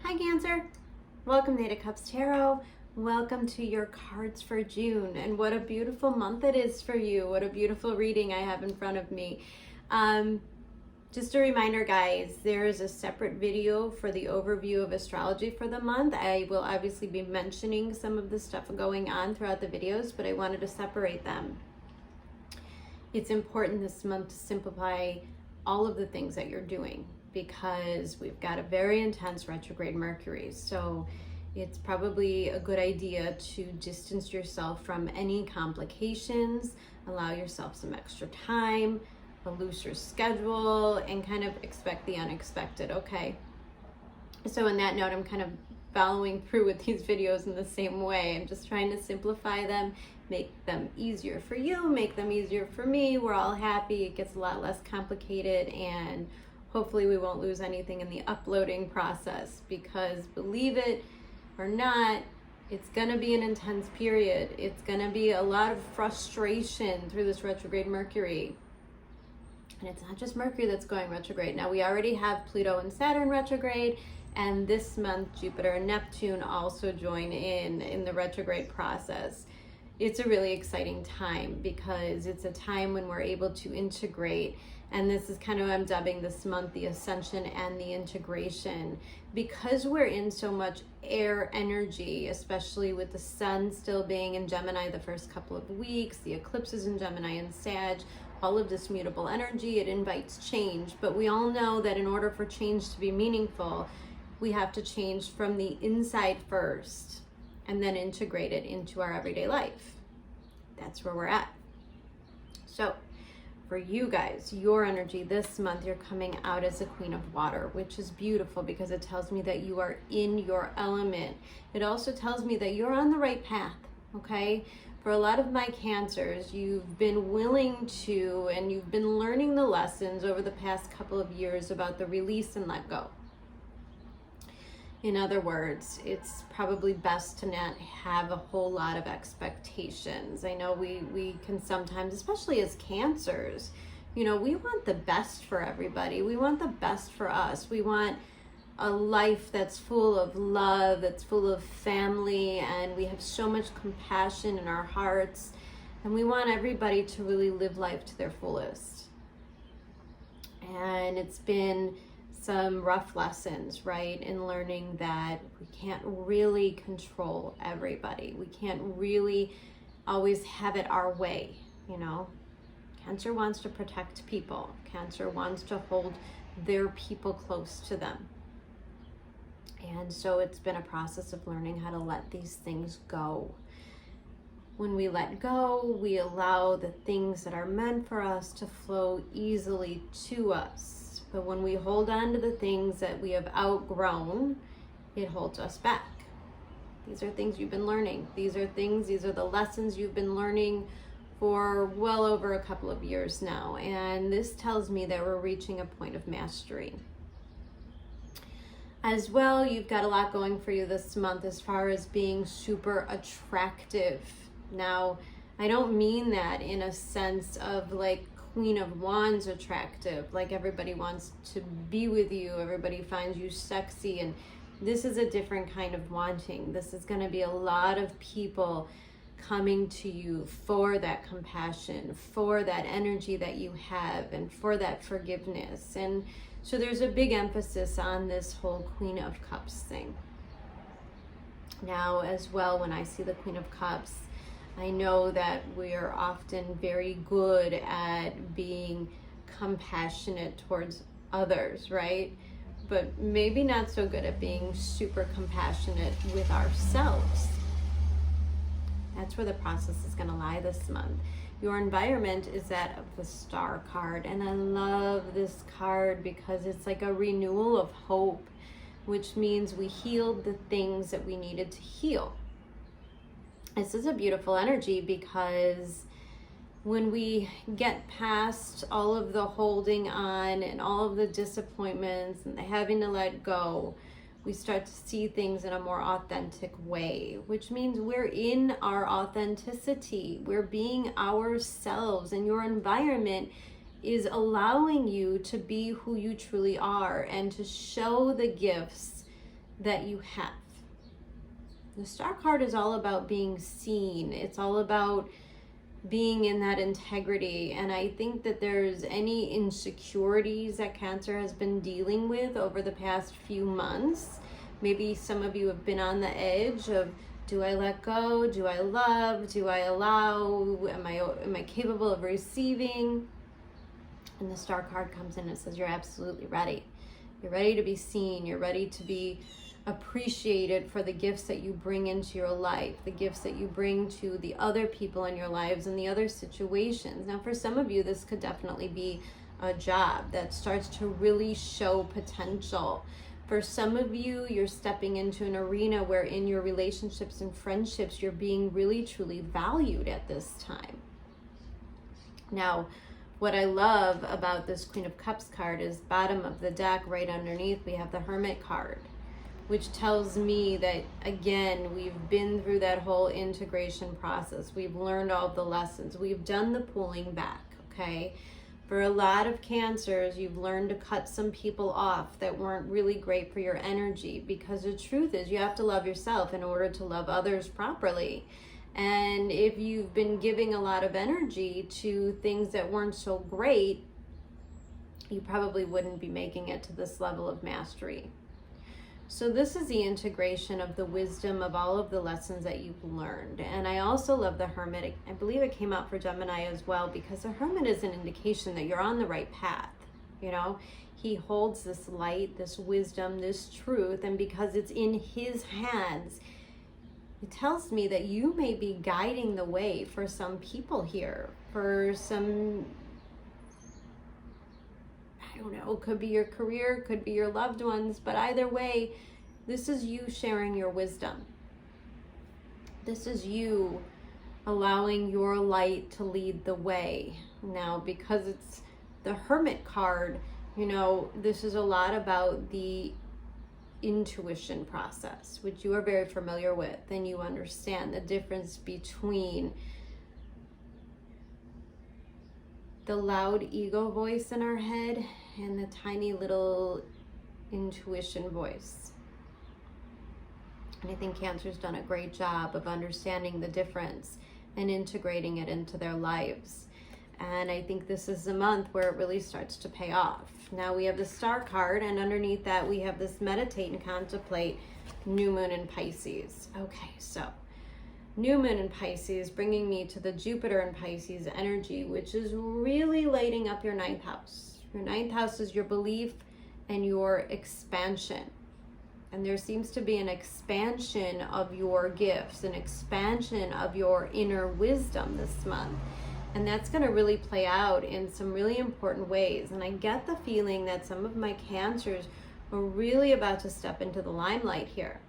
Hi Cancer, welcome to Eight of Cups Tarot. Welcome to your cards for June, and what a beautiful month it is for you. What a beautiful reading I have in front of me. Just a reminder guys, there is a separate video for the overview of astrology for the month. I will obviously be mentioning some of the stuff going on throughout the videos, but I wanted to separate them. It's important this month to simplify all of the things that you're doing, because we've got a very intense retrograde Mercury. So it's probably a good idea to distance yourself from any complications, allow yourself some extra time, a looser schedule, and kind of expect the unexpected, okay? So on that note, I'm kind of following through with these videos in the same way. I'm just trying to simplify them, make them easier for you, make them easier for me. We're all happy. It gets a lot less complicated, and hopefully we won't lose anything in the uploading process, because believe it or not, it's going to be an intense period. It's going to be a lot of frustration through this retrograde Mercury. And it's not just Mercury that's going retrograde. Now we already have Pluto and Saturn retrograde, and this month Jupiter and Neptune also join in the retrograde process. It's a really exciting time because it's a time when we're able to integrate, and this is kind of, I'm dubbing this month the ascension and the integration, because we're in so much air energy, especially with the sun still being in Gemini the first couple of weeks, the eclipses in Gemini and Sag, all of this mutable energy, it invites change. But we all know that in order for change to be meaningful, we have to change from the inside first and then integrate it into our everyday life. That's where we're at. So for you guys, your energy this month, you're coming out as a Queen of Water, which is beautiful because it tells me that you are in your element. It also tells me that you're on the right path, okay? For a lot of my Cancers, you've been willing to, and you've been learning the lessons over the past couple of years about the release and let go. In other words, it's probably best to not have a whole lot of expectations. I know we can sometimes, especially as Cancers, you know, we want the best for everybody. We want the best for us. We want a life that's full of love, that's full of family, and we have so much compassion in our hearts, and we want everybody to really live life to their fullest. And it's been some rough lessons, right, in learning that we can't really control everybody. We can't really always have it our way, you know. Cancer wants to protect people. Cancer wants to hold their people close to them. And so it's been a process of learning how to let these things go. When we let go, we allow the things that are meant for us to flow easily to us. But when we hold on to the things that we have outgrown, it holds us back. These are things you've been learning. These are the lessons you've been learning for well over a couple of years now. And this tells me that we're reaching a point of mastery. As well, you've got a lot going for you this month as far as being super attractive. Now, I don't mean that in a sense of like Queen of Wands attractive, like everybody wants to be with you, everybody finds you sexy, and this is a different kind of wanting. This is going to be a lot of people coming to you for that compassion, for that energy that you have, and for that forgiveness. And so there's a big emphasis on this whole Queen of Cups thing. Now, as well, when I see the Queen of Cups, I know that we are often very good at being compassionate towards others, right? But maybe not so good at being super compassionate with ourselves. That's where the process is going to lie this month. Your environment is that of the Star card, and I love this card because it's like a renewal of hope, which means we healed the things that we needed to heal. This is a beautiful energy because when we get past all of the holding on and all of the disappointments and the having to let go, we start to see things in a more authentic way, which means we're in our authenticity. We're being ourselves, and your environment is allowing you to be who you truly are and to show the gifts that you have. The Star card is all about being seen. It's all about being in that integrity. And I think that there's any insecurities that Cancer has been dealing with over the past few months. Maybe some of you have been on the edge of, do I let go? Do I love? Do I allow? Am I capable of receiving? And the Star card comes in and says, you're absolutely ready. You're ready to be seen. You're ready to be appreciated for the gifts that you bring into your life, the gifts that you bring to the other people in your lives and the other situations. Now, for some of you, this could definitely be a job that starts to really show potential. For some of you, you're stepping into an arena where in your relationships and friendships, you're being really, truly valued at this time. Now, what I love about this Queen of Cups card is bottom of the deck, right underneath, we have the Hermit card, which tells me that, again, we've been through that whole integration process. We've learned all the lessons. We've done the pulling back, okay? For a lot of Cancers, you've learned to cut some people off that weren't really great for your energy, because the truth is you have to love yourself in order to love others properly. And if you've been giving a lot of energy to things that weren't so great, you probably wouldn't be making it to this level of mastery. So this is the integration of the wisdom of all of the lessons that you've learned. And I also love the Hermit. I believe it came out for Gemini as well, because the Hermit is an indication that you're on the right path. You know, he holds this light, this wisdom, this truth, and because it's in his hands, it tells me that you may be guiding the way for some people here, for some, I don't know, could be your career, could be your loved ones, but either way, this is you sharing your wisdom. This is you allowing your light to lead the way. Now, because it's the Hermit card, you know, this is a lot about the intuition process, which you are very familiar with, and you understand the difference between the loud ego voice in our head and the tiny little intuition voice. And I think Cancer's done a great job of understanding the difference and integrating it into their lives. And I think this is the month where it really starts to pay off. Now we have the Star card, and underneath that we have this meditate and contemplate new moon in Pisces. Okay, so new moon in Pisces bringing me to the Jupiter in Pisces energy, which is really lighting up your ninth house. Your ninth house is your belief and your expansion. And there seems to be an expansion of your gifts, an expansion of your inner wisdom this month. And that's going to really play out in some really important ways. And I get the feeling that some of my Cancers are really about to step into the limelight here.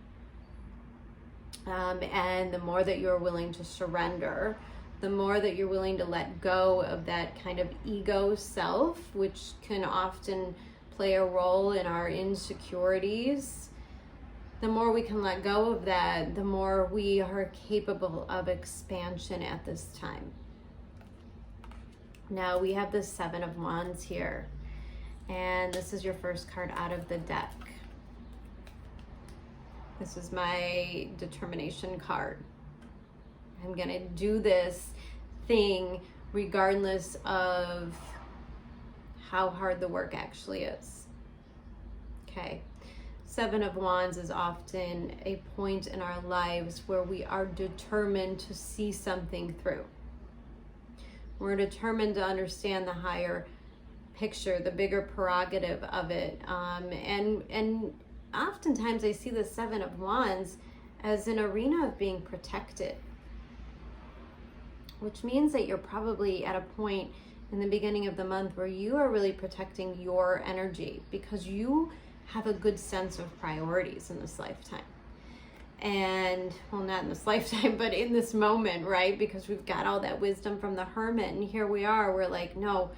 And the more that you're willing to surrender, the more that you're willing to let go of that kind of ego self, which can often play a role in our insecurities, the more we can let go of that, the more we are capable of expansion at this time. Now we have the Seven of Wands here, and this is your first card out of the deck. This is my determination card. I'm gonna do this thing regardless of how hard the work actually is. Okay. Seven of Wands is often a point in our lives where we are determined to see something through. We're determined to understand the higher picture, the bigger prerogative of it. And oftentimes I see the Seven of Wands as an arena of being protected, which means that you're probably at a point in the beginning of the month where you are really protecting your energy because you have a good sense of priorities in this lifetime. And, well, not in this lifetime, but in this moment, right? Because we've got all that wisdom from the Hermit, and here we are, we're like, no,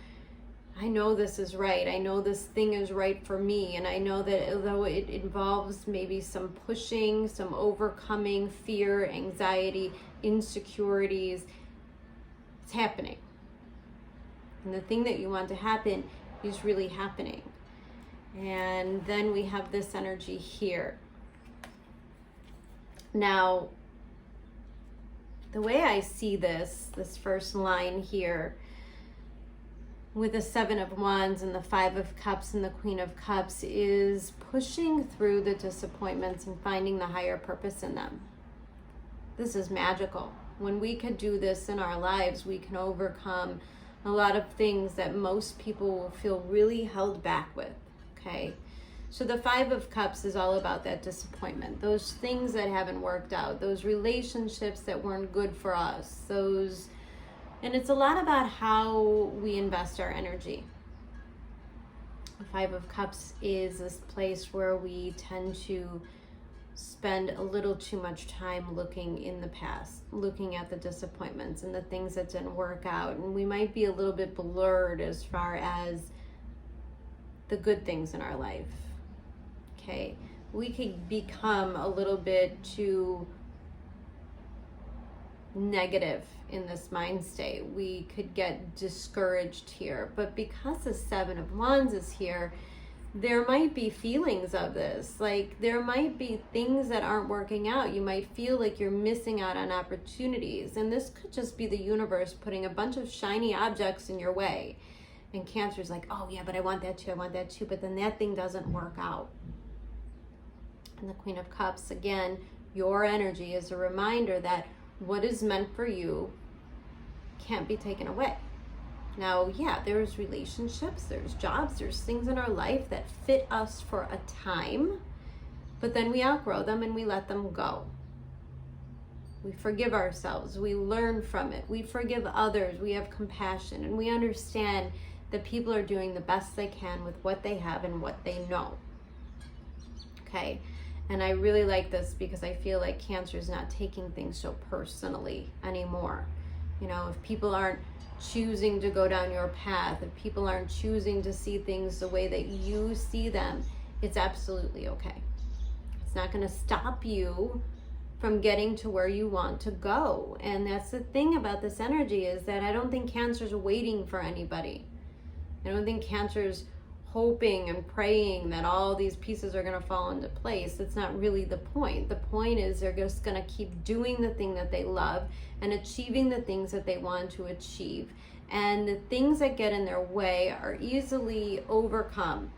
I know this is right. I know this thing is right for me. And I know that although it involves maybe some pushing, some overcoming fear, anxiety, insecurities, it's happening. And the thing that you want to happen is really happening. And then we have this energy here. Now, the way I see this first line here with the Seven of Wands and the Five of Cups and the Queen of Cups is pushing through the disappointments and finding the higher purpose in them. This is magical. When we could do this in our lives, we can overcome a lot of things that most people will feel really held back with, okay? So the Five of Cups is all about that disappointment, those things that haven't worked out, those relationships that weren't good for us, and it's a lot about how we invest our energy. The Five of Cups is this place where we tend to spend a little too much time looking in the past, looking at the disappointments and the things that didn't work out, and we might be a little bit blurred as far as the good things in our life. Okay, we could become a little bit too negative in this mind state. We could get discouraged here, but because the Seven of Wands is here, there might be feelings of this. Like, there might be things that aren't working out. You might feel like you're missing out on opportunities, and this could just be the universe putting a bunch of shiny objects in your way. And Cancer's like, oh yeah, but I want that too, but then that thing doesn't work out. And the Queen of Cups, again, your energy is a reminder that what is meant for you can't be taken away. Now, yeah, there's relationships, there's jobs, there's things in our life that fit us for a time, but then we outgrow them and we let them go. We forgive ourselves, we learn from it, we forgive others, we have compassion, and we understand that people are doing the best they can with what they have and what they know. Okay? And I really like this because I feel like Cancer is not taking things so personally anymore. You know, if people aren't choosing to go down your path, if people aren't choosing to see things the way that you see them, it's absolutely okay. It's not going to stop you from getting to where you want to go. And that's the thing about this energy, is that I don't think Cancer's waiting for anybody. I don't think Cancer's hoping and praying that all these pieces are going to fall into place. That's not really the point. The point is they're just going to keep doing the thing that they love and achieving the things that they want to achieve. And the things that get in their way are easily overcome.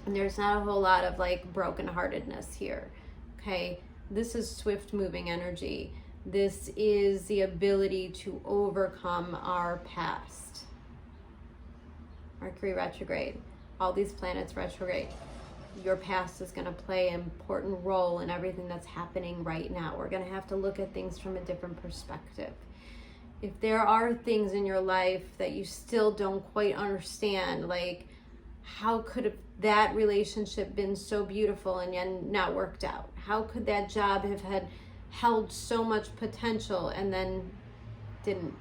And there's not a whole lot of like brokenheartedness here. Okay, this is swift moving energy. This is the ability to overcome our past. Mercury retrograde, all these planets retrograde. Your past is going to play an important role in everything that's happening right now. We're going to have to look at things from a different perspective. If there are things in your life that you still don't quite understand, like how could that relationship been so beautiful and yet not worked out? How could that job have held so much potential and then didn't?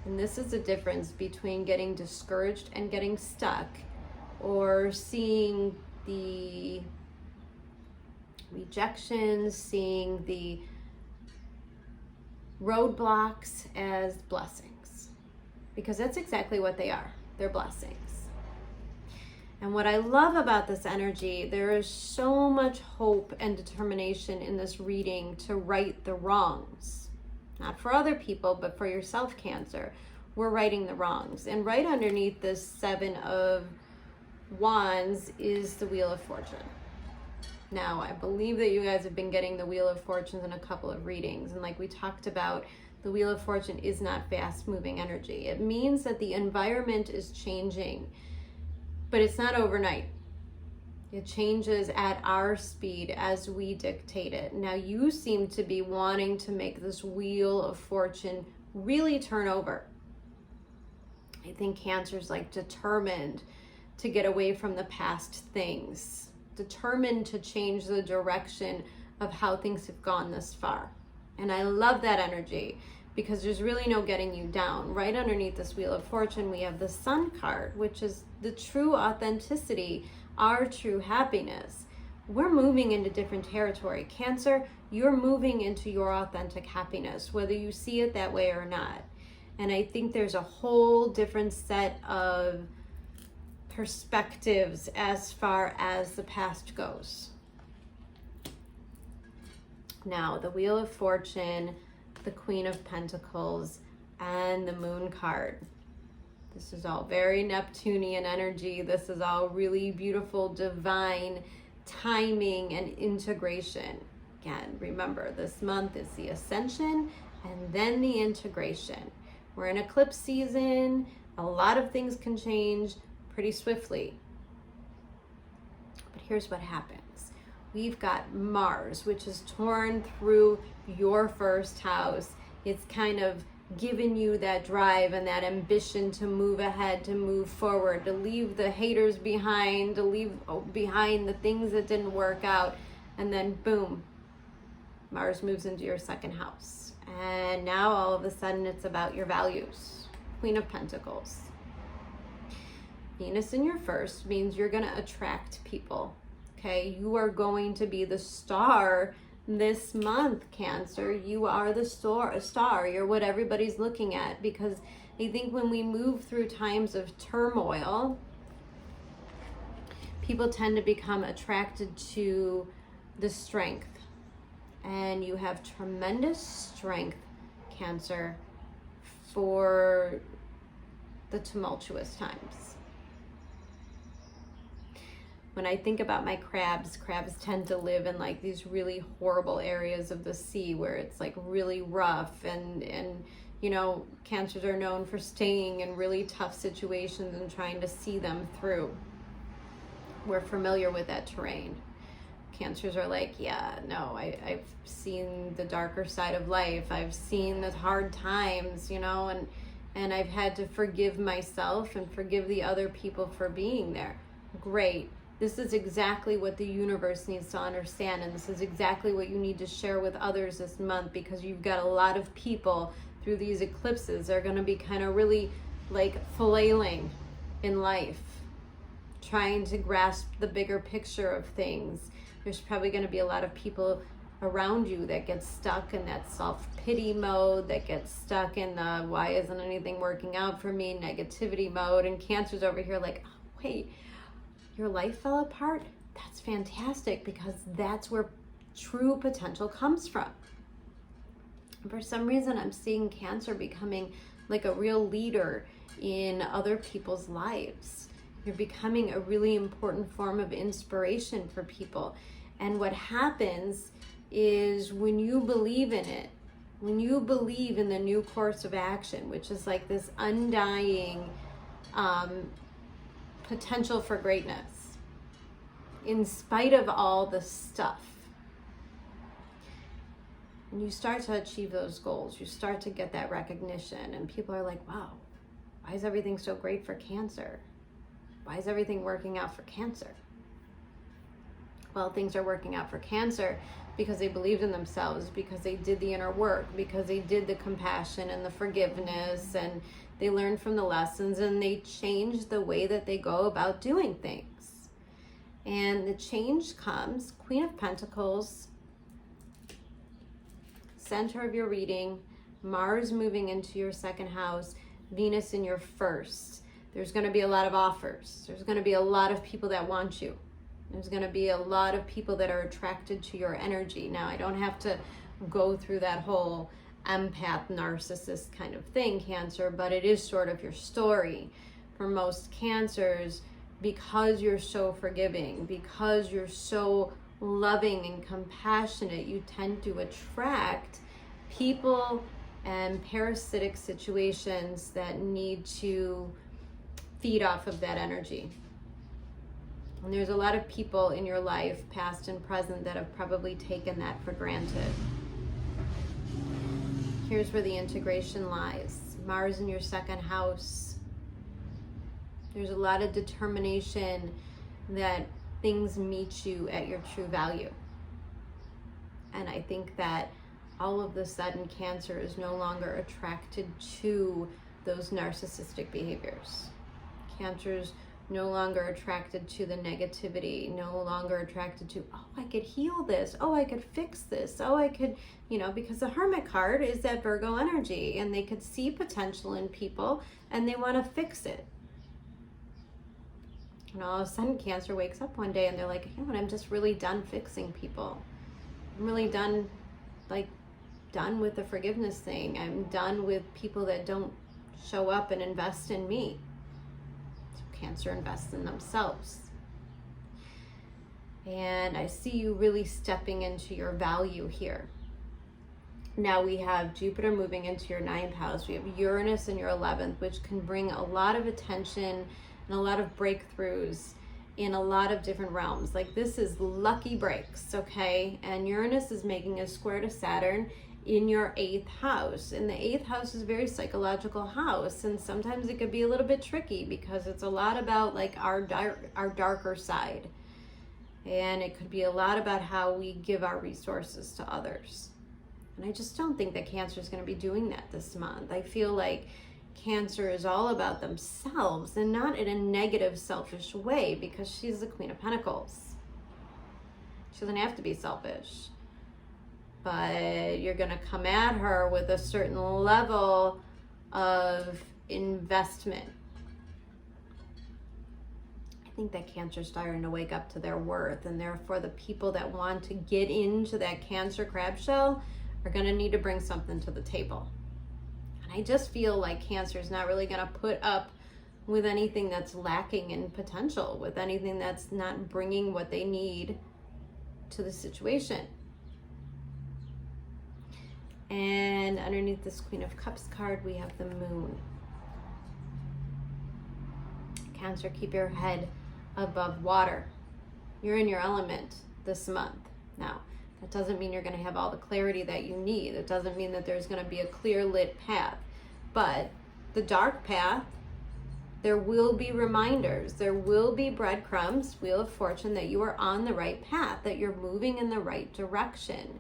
And this is the difference between getting discouraged and getting stuck, or seeing the rejections, seeing the roadblocks as blessings. Because that's exactly what they are. They're blessings. And what I love about this energy, there is so much hope and determination in this reading to right the wrongs. Not for other people, but for yourself, Cancer. We're righting the wrongs. And right underneath this Seven of Wands is the Wheel of Fortune. Now, I believe that you guys have been getting the Wheel of Fortune in a couple of readings. And like we talked about, the Wheel of Fortune is not fast-moving energy. It means that the environment is changing, but it's not overnight. It changes at our speed as we dictate it. Now, you seem to be wanting to make this Wheel of Fortune really turn over. I think Cancer's like determined to get away from the past things, determined to change the direction of how things have gone this far. And I love that energy because there's really no getting you down. Right underneath this Wheel of Fortune, we have the Sun card, which is the true authenticity, our true happiness. We're moving into different territory. Cancer, you're moving into your authentic happiness, whether you see it that way or not. And I think there's a whole different set of perspectives as far as the past goes. Now, the Wheel of Fortune, the Queen of Pentacles, and the Moon card. This is all very Neptunian energy. This is all really beautiful, divine timing and integration. Again, remember, this month is the ascension and then the integration. We're in eclipse season. A lot of things can change pretty swiftly. But here's what happens. We've got Mars, which is torn through your first house. It's kind of given you that drive and that ambition to move ahead, to move forward, to leave the haters behind, to leave behind the things that didn't work out. And then boom, Mars moves into your second house. And now all of a sudden it's about your values. Queen of Pentacles. Venus in your first means you're going to attract people. Okay, you are going to be the star this month, Cancer. You are the star. You're what everybody's looking at, because I think when we move through times of turmoil, people tend to become attracted to the strength. And you have tremendous strength, Cancer, for the tumultuous times. When I think about my crabs tend to live in like these really horrible areas of the sea where it's like really rough, and you know, Cancers are known for staying in really tough situations and trying to see them through. We're familiar with that terrain. Cancers are like, yeah, no, I've seen the darker side of life. I've seen the hard times, you know, and I've had to forgive myself and forgive the other people for being there. Great. This is exactly what the universe needs to understand, and this is exactly what you need to share with others this month, because you've got a lot of people through these eclipses. They're going to be kind of really like flailing in life, trying to grasp the bigger picture of things. There's probably going to be a lot of people around you that get stuck in that self-pity mode, that get stuck in the why isn't anything working out for me negativity mode, and Cancer's over here like, oh, wait, your life fell apart? That's fantastic, because that's where true potential comes from. For some reason, I'm seeing Cancer becoming like a real leader in other people's lives. You're becoming a really important form of inspiration for people. And what happens is when you believe in it, when you believe in the new course of action, which is like this undying potential for greatness, in spite of all the stuff, and you start to achieve those goals, you start to get that recognition, and people are like, wow, why is everything so great for Cancer? Why is everything working out for Cancer? Well, things are working out for Cancer because they believed in themselves, because they did the inner work, because they did the compassion and the forgiveness, and they learned from the lessons, and they changed the way that they go about doing things. And the change comes, Queen of Pentacles, center of your reading, Mars moving into your second house, Venus in your first. There's going to be a lot of offers. There's going to be a lot of people that want you. There's going to be a lot of people that are attracted to your energy. Now, I don't have to go through that whole empath, narcissist kind of thing, Cancer, but it is sort of your story. For most Cancers, because you're so forgiving, because you're so loving and compassionate, you tend to attract people and parasitic situations that need to feed off of that energy. And there's a lot of people in your life, past and present, that have probably taken that for granted. Here's where the integration lies. Mars in your second house. There's a lot of determination that things meet you at your true value. And I think that all of a sudden Cancer is no longer attracted to those narcissistic behaviors. Cancer's no longer attracted to the negativity, no longer attracted to, oh, I could heal this, oh, I could fix this, oh, I could, because the Hermit card is that Virgo energy, and they could see potential in people and they want to fix it. And all of a sudden Cancer wakes up one day and they're like, you know what, I'm just really done fixing people. I'm really done with the forgiveness thing. I'm done with people that don't show up and invest in me. So Cancer invests in themselves. And I see you really stepping into your value here. Now we have Jupiter moving into your 9th house. We have Uranus in your 11th, which can bring a lot of attention and a lot of breakthroughs in a lot of different realms. Like, this is lucky breaks, okay? And Uranus is making a square to Saturn in your 8th house. And the 8th house is a very psychological house. And sometimes it could be a little bit tricky because it's a lot about like our darker side. And it could be a lot about how we give our resources to others. And I just don't think that Cancer is going to be doing that this month. I feel like Cancer is all about themselves, and not in a negative, selfish way, because she's the Queen of Pentacles. She doesn't have to be selfish. But you're going to come at her with a certain level of investment. I think that Cancer's starting to wake up to their worth, and therefore the people that want to get into that Cancer crab shell are going to need to bring something to the table. And I just feel like Cancer is not really going to put up with anything that's lacking in potential, with anything that's not bringing what they need to the situation. And underneath this Queen of Cups card, we have the Moon. Cancer, keep your head above water. You're in your element this month. Now, that doesn't mean you're going to have all the clarity that you need. It doesn't mean that there's going to be a clear lit path. But the dark path, there will be reminders. There will be breadcrumbs, Wheel of Fortune, that you are on the right path, that you're moving in the right direction.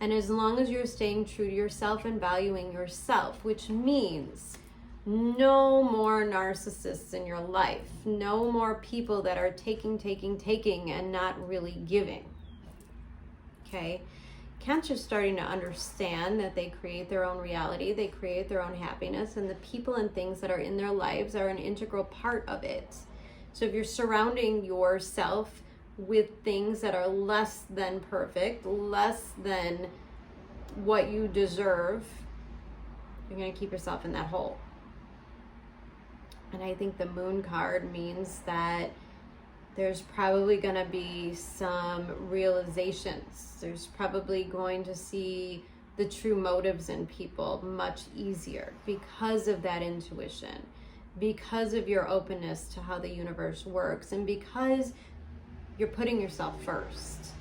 And as long as you're staying true to yourself and valuing yourself, which means no more narcissists in your life, no more people that are taking, and not really giving. Okay, Cancer's starting to understand that they create their own reality, they create their own happiness, and the people and things that are in their lives are an integral part of it. So if you're surrounding yourself with things that are less than perfect, less than what you deserve, you're going to keep yourself in that hole. And I think the Moon card means that there's probably going to be some realizations. There's probably going to see the true motives in people much easier because of that intuition, because of your openness to how the universe works, and because you're putting yourself first.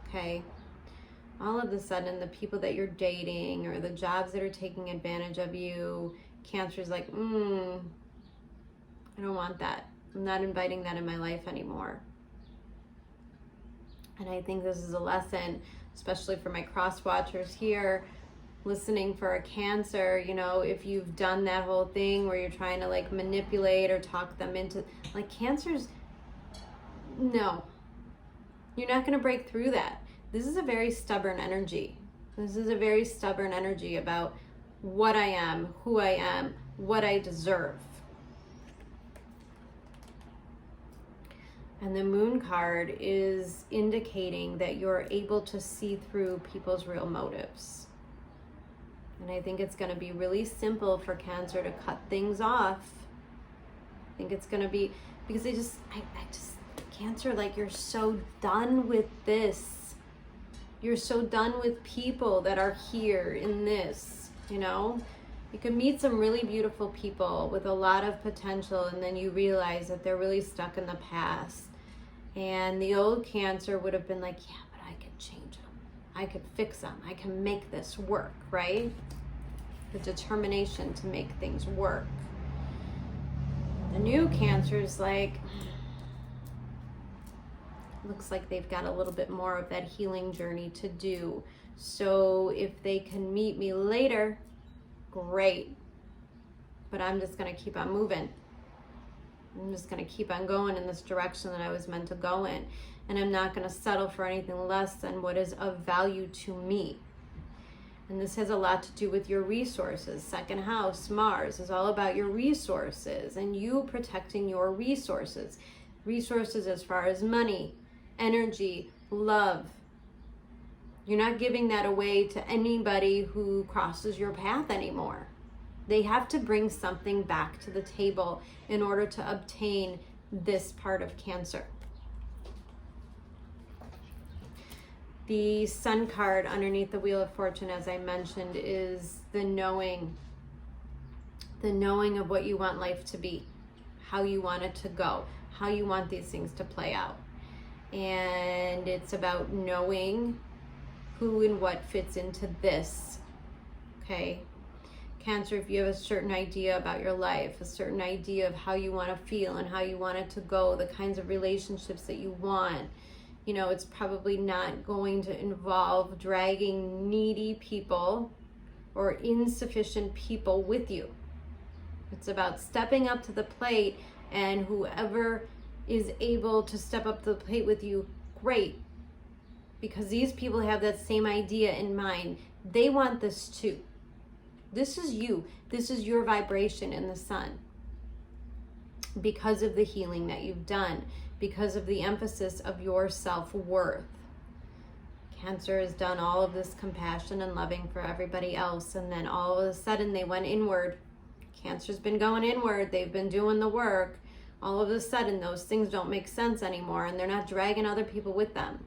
Okay? All of a sudden, the people that you're dating or the jobs that are taking advantage of you, Cancer's like, I don't want that. I'm not inviting that in my life anymore. And I think this is a lesson, especially for my cross watchers here, listening for a Cancer. You know, if you've done that whole thing where you're trying to like manipulate or talk them into, like, Cancers, no, you're not going to break through that. This is a very stubborn energy. This is a very stubborn energy about what I am, who I am, what I deserve. And the Moon card is indicating that you're able to see through people's real motives. And I think it's going to be really simple for Cancer to cut things off. I think it's going to be, because I just, Cancer, like, you're so done with this. You're so done with people that are here in this, you know? You can meet some really beautiful people with a lot of potential, and then you realize that they're really stuck in the past. And the old Cancer would have been like, yeah, but I could change them. I could fix them. I can make this work, right? The determination to make things work. The new Cancer's like, looks like they've got a little bit more of that healing journey to do. So if they can meet me later, great. But I'm just going to keep on moving. I'm just going to keep on going in this direction that I was meant to go in. And I'm not going to settle for anything less than what is of value to me. And this has a lot to do with your resources. Second house, Mars, is all about your resources and you protecting your resources. Resources as far as money, energy, love. You're not giving that away to anybody who crosses your path anymore. They have to bring something back to the table in order to obtain this part of Cancer. The Sun card underneath the Wheel of Fortune, as I mentioned, is the knowing of what you want life to be, how you want it to go, how you want these things to play out. And it's about knowing who and what fits into this, okay? Cancer, if you have a certain idea about your life, a certain idea of how you want to feel and how you want it to go, the kinds of relationships that you want, you know, it's probably not going to involve dragging needy people or insufficient people with you. It's about stepping up to the plate, and whoever is able to step up to the plate with you, great. Because these people have that same idea in mind. They want this too. This is you. This is your vibration in the sun. Because of the healing that you've done, because of the emphasis of your self-worth. Cancer has done all of this compassion and loving for everybody else, and then all of a sudden they went inward. Cancer's been going inward. They've been doing the work. All of a sudden those things don't make sense anymore, and they're not dragging other people with them.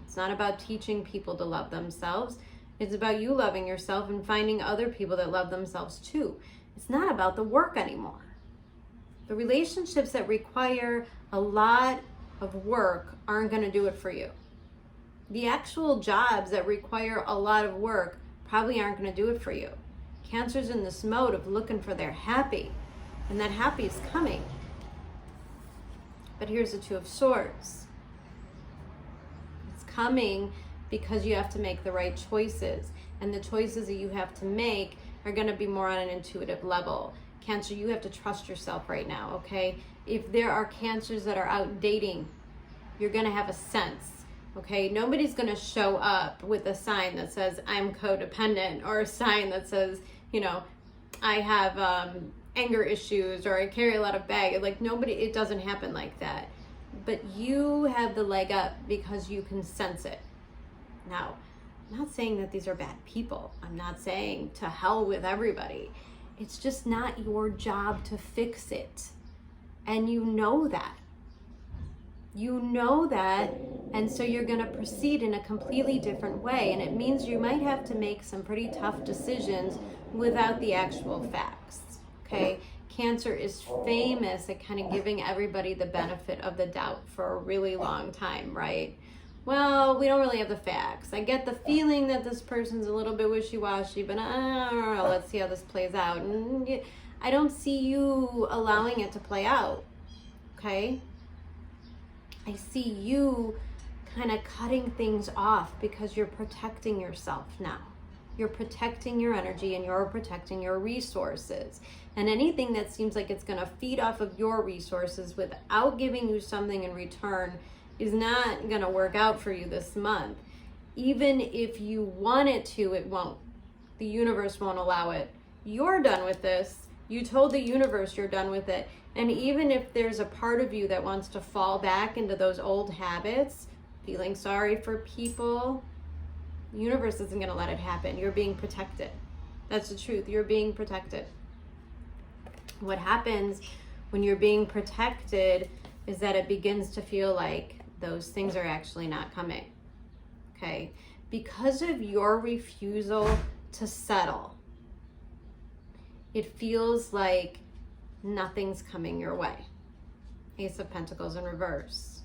It's not about teaching people to love themselves. It's about you loving yourself and finding other people that love themselves too. It's not about the work anymore. The relationships that require a lot of work aren't going to do it for you. The actual jobs that require a lot of work probably aren't going to do it for you. Cancer's in this mode of looking for their happy, and that happy is coming. But here's the Two of Swords. It's coming because you have to make the right choices, and the choices that you have to make are going to be more on an intuitive level. Cancer, you have to trust yourself right now, okay? If there are Cancers that are out dating, you're going to have a sense, okay? Nobody's going to show up with a sign that says, I'm codependent, or a sign that says, you know, I have anger issues, or I carry a lot of baggage. Like, nobody, it doesn't happen like that. But you have the leg up because you can sense it. Now, I'm not saying that these are bad people. I'm not saying to hell with everybody. It's just not your job to fix it. And you know that. You know that, and so you're going to proceed in a completely different way. And it means you might have to make some pretty tough decisions without the actual facts, okay? Cancer is famous at kind of giving everybody the benefit of the doubt for a really long time, right? Well, we don't really have the facts. I get the feeling that this person's a little bit wishy-washy, but I don't know, let's see how this plays out. And I don't see you allowing it to play out, okay? I see you kind of cutting things off because you're protecting yourself now. You're protecting your energy, and you're protecting your resources. And anything that seems like it's going to feed off of your resources without giving you something in return is not going to work out for you this month. Even if you want it to, it won't. The universe won't allow it. You're done with this. You told the universe you're done with it. And even if there's a part of you that wants to fall back into those old habits, feeling sorry for people, the universe isn't going to let it happen. You're being protected. That's the truth. You're being protected. What happens when you're being protected is that it begins to feel like those things are actually not coming, okay? Because of your refusal to settle, it feels like nothing's coming your way. Ace of Pentacles in reverse.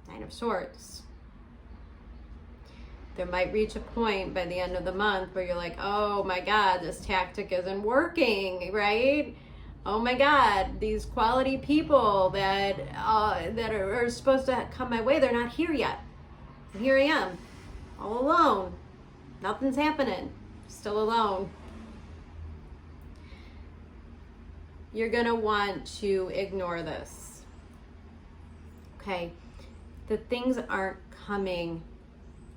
Nine of Swords. There might reach a point by the end of the month where you're like, oh my God, this tactic isn't working, right? Oh my God, these quality people that are supposed to come my way, they're not here yet. And here I am, all alone. Nothing's happening, still alone. You're gonna want to ignore this, okay? The things aren't coming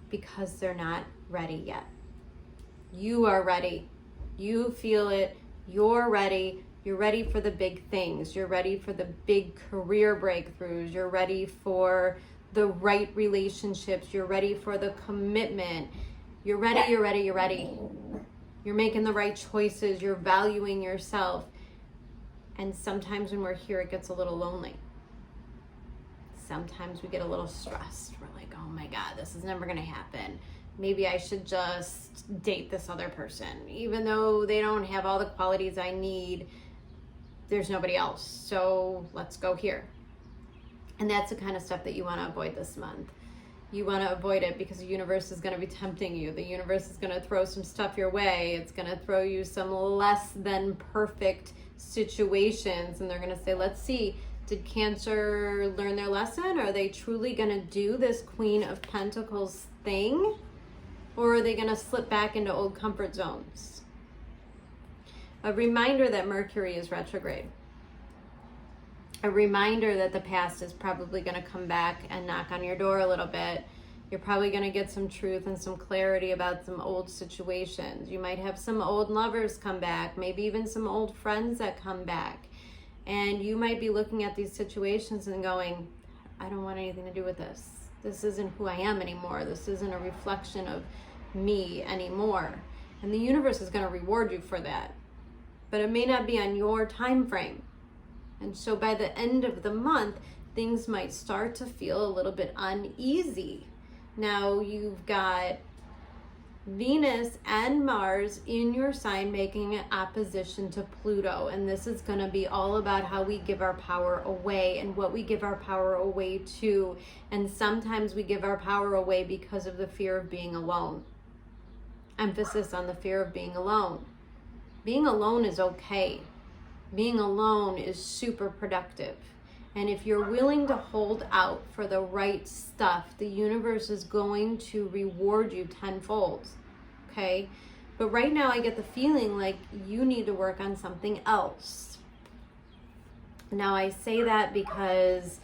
because they're not ready yet. You are ready. You feel it. You're ready. You're ready for the big things. You're ready for the big career breakthroughs. You're ready for the right relationships. You're ready for the commitment. You're ready, you're ready, you're ready. You're making the right choices. You're valuing yourself. And sometimes when we're here, it gets a little lonely. Sometimes we get a little stressed. We're like, oh my God, this is never going to happen. Maybe I should just date this other person. Even though they don't have all the qualities I need, there's nobody else. So let's go here. And that's the kind of stuff that you want to avoid this month. You want to avoid it because the universe is going to be tempting you. The universe is going to throw some stuff your way. It's going to throw you some less than perfect situations. And they're going to say, let's see, did Cancer learn their lesson? Are they truly going to do this Queen of Pentacles thing? Or are they going to slip back into old comfort zones? A reminder that Mercury is retrograde. A reminder that the past is probably going to come back and knock on your door a little bit. You're probably going to get some truth and some clarity about some old situations. You might have some old lovers come back, maybe even some old friends that come back. And you might be looking at these situations and going, I don't want anything to do with this. This isn't who I am anymore. This isn't a reflection of me anymore. And the universe is going to reward you for that. But it may not be on your time frame. And so by the end of the month, things might start to feel a little bit uneasy. Now you've got Venus and Mars in your sign making an opposition to Pluto. And this is going to be all about how we give our power away and what we give our power away to. And sometimes we give our power away because of the fear of being alone. Emphasis on the fear of being alone. Being alone is okay. Being alone is super productive. And if you're willing to hold out for the right stuff, the universe is going to reward you tenfold. Okay? But right now I get the feeling like you need to work on something else. Now I say that because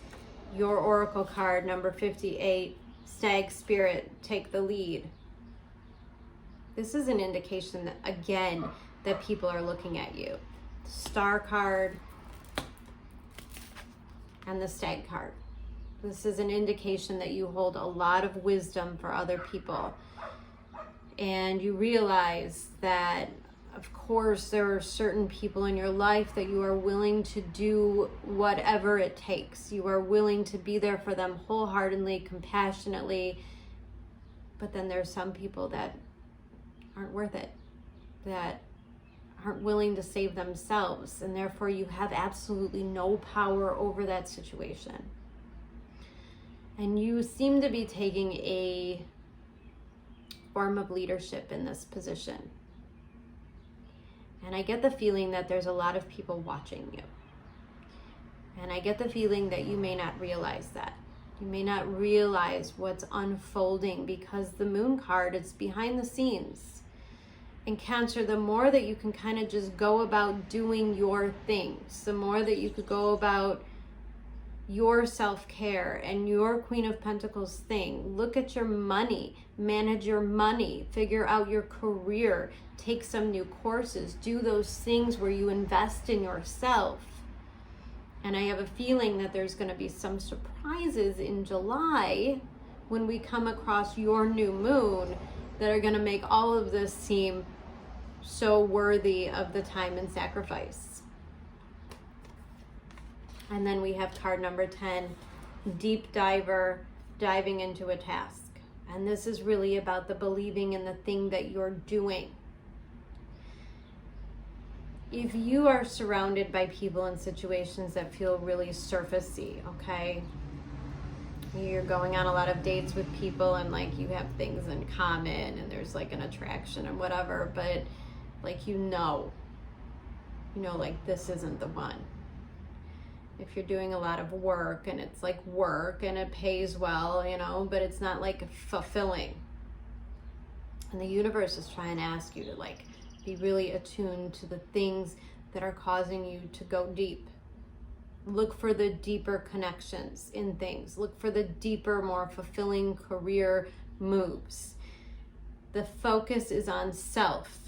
your oracle card, number 58, Stag Spirit, take the lead. This is an indication that, again, that people are looking at you. Star card and the Stag card. This is an indication that you hold a lot of wisdom for other people. And you realize that, of course, there are certain people in your life that you are willing to do whatever it takes. You are willing to be there for them wholeheartedly, compassionately. But then there's some people that aren't worth it, that aren't willing to save themselves, and therefore you have absolutely no power over that situation. And you seem to be taking a form of leadership in this position. And I get the feeling that there's a lot of people watching you. And I get the feeling that you may not realize that. You may not realize what's unfolding because the Moon card is behind the scenes. And Cancer, the more that you can kind of just go about doing your things, the more that you could go about your self-care and your Queen of Pentacles thing. Look at your money, manage your money, figure out your career, take some new courses, do those things where you invest in yourself. And I have a feeling that there's going to be some surprises in July when we come across your new moon that are going to make all of this seem so worthy of the time and sacrifice. And then we have card number 10, Deep Diver, diving into a task. And this is really about the believing in the thing that you're doing. If you are surrounded by people in situations that feel really surfacey, okay? You're going on a lot of dates with people and like you have things in common and there's like an attraction and whatever, but like you know like this isn't the one. If you're doing a lot of work and it's like work and it pays well, but it's not like fulfilling. And the universe is trying to ask you to like be really attuned to the things that are causing you to go deep. Look for the deeper connections in things. Look for the deeper, more fulfilling career moves. The focus is on self.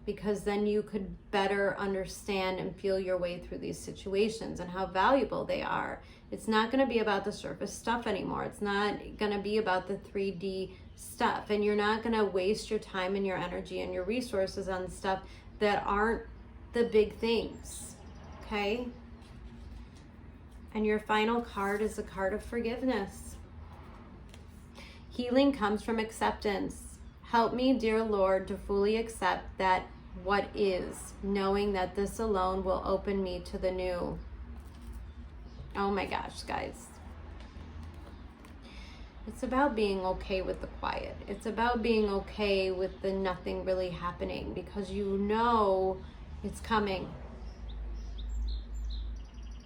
because then you could better understand and feel your way through these situations and how valuable they are. It's not going to be about the surface stuff anymore. It's not going to be about the 3D stuff, and you're not going to waste your time and your energy and your resources on stuff that aren't the big things, okay? And your final card is a card of forgiveness. Healing comes from acceptance. Help me, dear Lord, to fully accept that what is, knowing that this alone will open me to the new. Oh my gosh, guys. It's about being okay with the quiet. It's about being okay with the nothing really happening, because you know it's coming.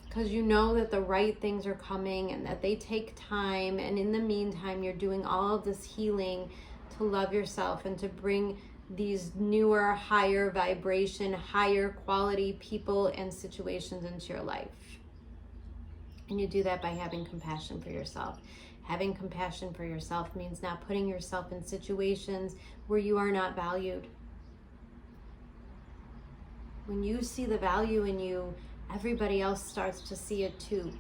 Because you know that the right things are coming and that they take time. And in the meantime, you're doing all of this healing to love yourself and to bring these newer, higher vibration, higher quality people and situations into your life. And you do that by having compassion for yourself. Having compassion for yourself means not putting yourself in situations where you are not valued. When you see the value in you, everybody else starts to see it too.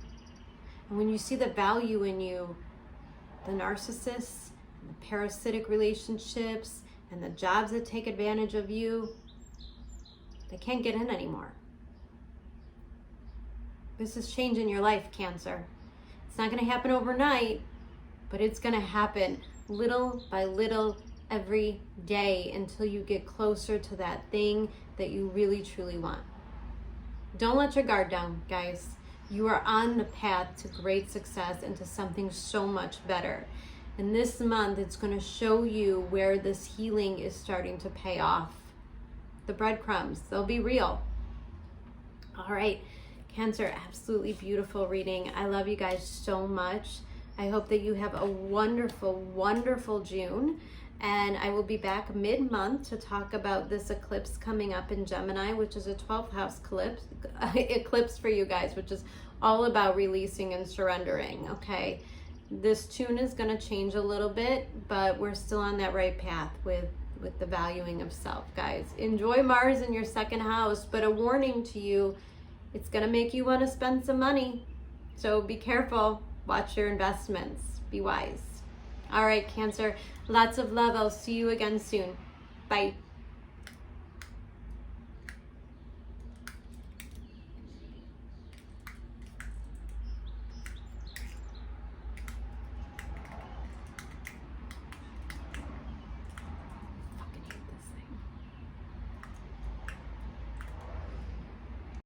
And when you see the value in you, the narcissists, and the parasitic relationships, and the jobs that take advantage of you, they can't get in anymore. This is changing your life, Cancer. It's not going to happen overnight, but it's going to happen little by little every day until you get closer to that thing that you really truly want. Don't let your guard down, guys. You are on the path to great success and to something so much better. And this month, it's going to show you where this healing is starting to pay off. The breadcrumbs, they'll be real. All right, Cancer, absolutely beautiful reading. I love you guys so much. I hope that you have a wonderful, wonderful June. And I will be back mid-month to talk about this eclipse coming up in Gemini, which is a 12th house eclipse for you guys, which is all about releasing and surrendering, okay? This tune is going to change a little bit, but we're still on that right path with the valuing of self, guys. Enjoy Mars in your second house, but a warning to you, it's going to make you want to spend some money. So be careful. Watch your investments. Be wise. All right, Cancer, lots of love. I'll see you again soon. Bye.